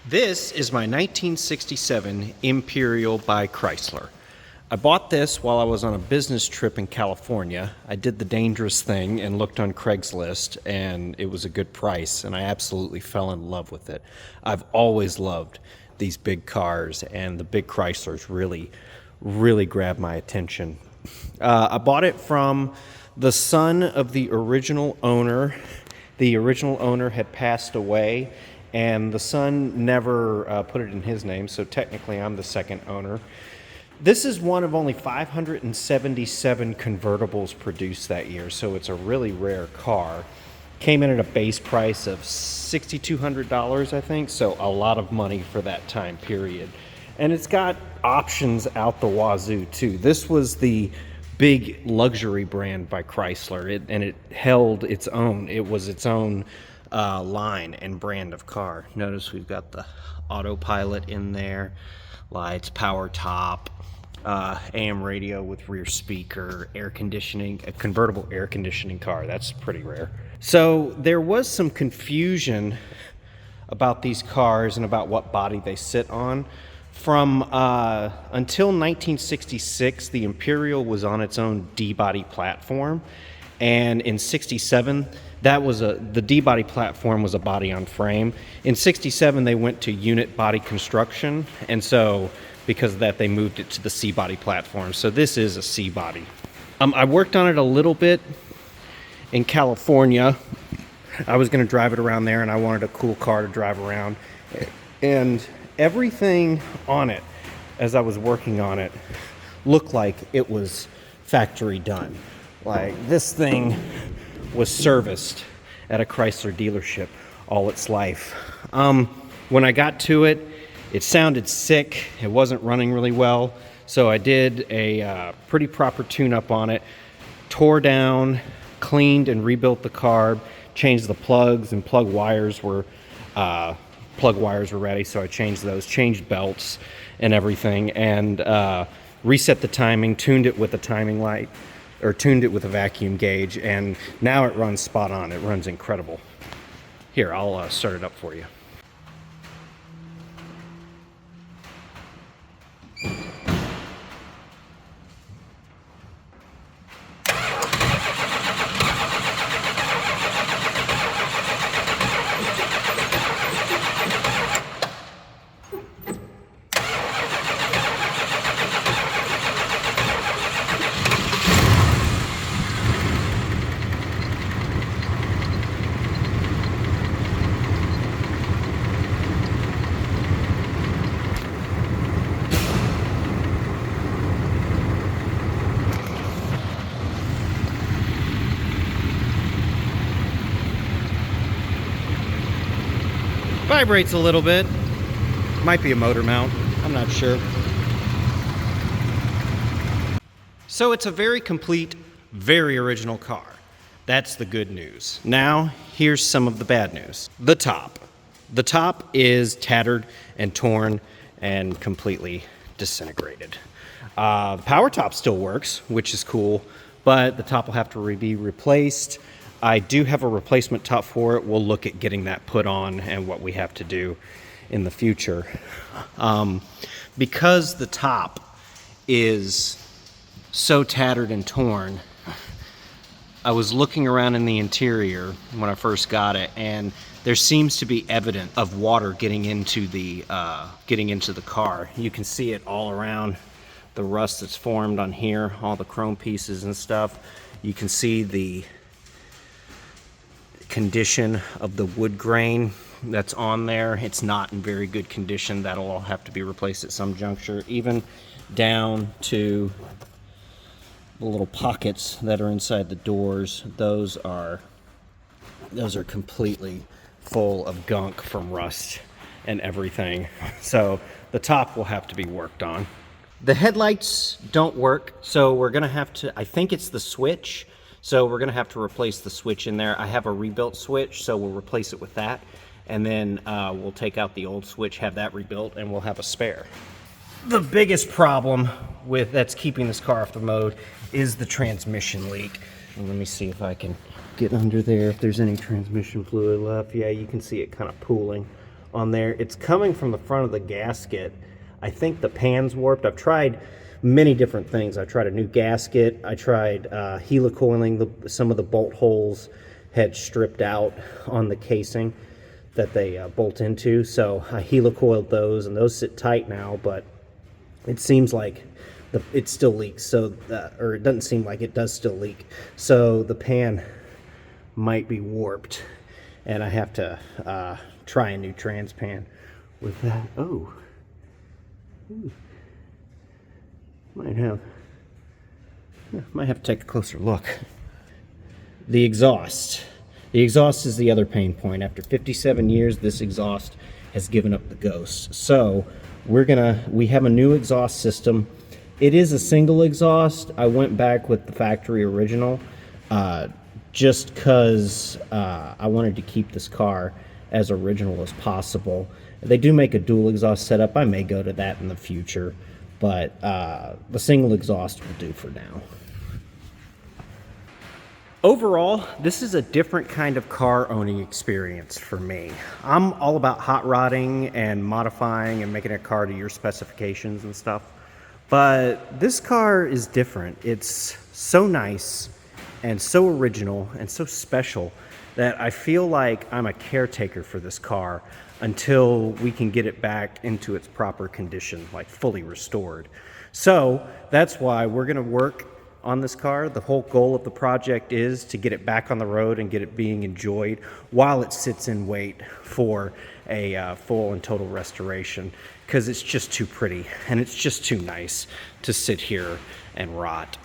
This is my 1967 Imperial by Chrysler. I bought this while I was on a business trip in California. I did the dangerous thing and looked on Craigslist, and it was a good price, and I absolutely fell in love with it. I've always loved these big cars, and the big Chryslers really grabbed my attention. I bought it from the son of the original owner. The original owner had passed away, and the son never put it in his name, so technically I'm the second owner. This is one of only 577 convertibles produced that year, so it's a really rare car. Came in at a base price of $6,200, I think, so a lot of money for that time period. And it's got options out the wazoo, too. This was the big luxury brand by Chrysler, and it held its own. It was its own line and brand of car. Notice we've got the autopilot in there, lights, power top, AM radio with rear speaker, air conditioning, a convertible air conditioning car. That's pretty rare. So there was some confusion about these cars and about what body they sit on. From until 1966, the Imperial was on its own D-body platform, and in 67, the D-body platform was a body on frame. In 67, they went to unit body construction, and so because of that, they moved it to the C-body platform. So this is a C-body. I worked on it a little bit in California. I was going to drive it around there, and I wanted a cool car to drive around. And everything on it, as I was working on it, looked like it was factory done. Like, this thing was serviced at a Chrysler dealership all its life. When I got to it, it sounded sick. It wasn't running really well. So I did a pretty proper tune-up on it, tore down, cleaned and rebuilt the carb, changed the plugs, and plug wires were ready, so I changed those, changed belts and everything, and reset the timing, tuned it with a timing light, or tuned it with a vacuum gauge, and now it runs spot on. It runs incredible. Here, I'll start it up for you. Vibrates a little bit. Might be a motor mount. I'm not sure. So it's a very complete, very original car. That's the good news. Now, here's some of the bad news. The top. The top is tattered and torn and completely disintegrated. The power top still works, which is cool, but the top will have to be replaced. I do have a replacement top for it. We'll look at getting that put on and what we have to do in the future. Because the top is so tattered and torn, I was looking around in the interior when I first got it, and there seems to be evidence of water getting into the car. You can see it all around, the rust that's formed on here, all the chrome pieces and stuff. You can see the condition of the wood grain that's on there. It's not in very good condition. That'll all have to be replaced at some juncture, even down to the little pockets that are inside the doors. Those are completely full of gunk from rust and everything. So the top will have to be worked on. The headlights don't work, so we're gonna have to, I think it's the switch. So we're going to have to replace the switch in there. I have a rebuilt switch, so we'll replace it with that. And then we'll take out the old switch, have that rebuilt, and we'll have a spare. The biggest problem that's keeping this car off the road is the transmission leak. And let me see if I can get under there, if there's any transmission fluid left. Yeah, you can see it kind of pooling on there. It's coming from the front of the gasket. I think the pan's warped. I've tried many different things. I tried a new gasket. I tried helicoiling. Some of the bolt holes had stripped out on the casing that they bolt into, so I helicoiled those, and those sit tight now, but it seems like it still leaks, so or it doesn't seem like it does still leak, so the pan might be warped, and I have to try a new trans pan with that. Oh, ooh. Might have to take a closer look. The exhaust. The exhaust is the other pain point. After 57 years, this exhaust has given up the ghost. So we have a new exhaust system. It is a single exhaust. I went back with the factory original just because I wanted to keep this car as original as possible. They do make a dual exhaust setup. I may go to that in the future, but the single exhaust will do for now. Overall, this is a different kind of car owning experience for me. I'm all about hot rodding and modifying and making a car to your specifications and stuff. But this car is different. It's so nice and so original and so special that I feel like I'm a caretaker for this car until we can get it back into its proper condition, like fully restored. So that's why we're gonna work on this car. The whole goal of the project is to get it back on the road and get it being enjoyed while it sits in wait for a full and total restoration, because it's just too pretty and it's just too nice to sit here and rot.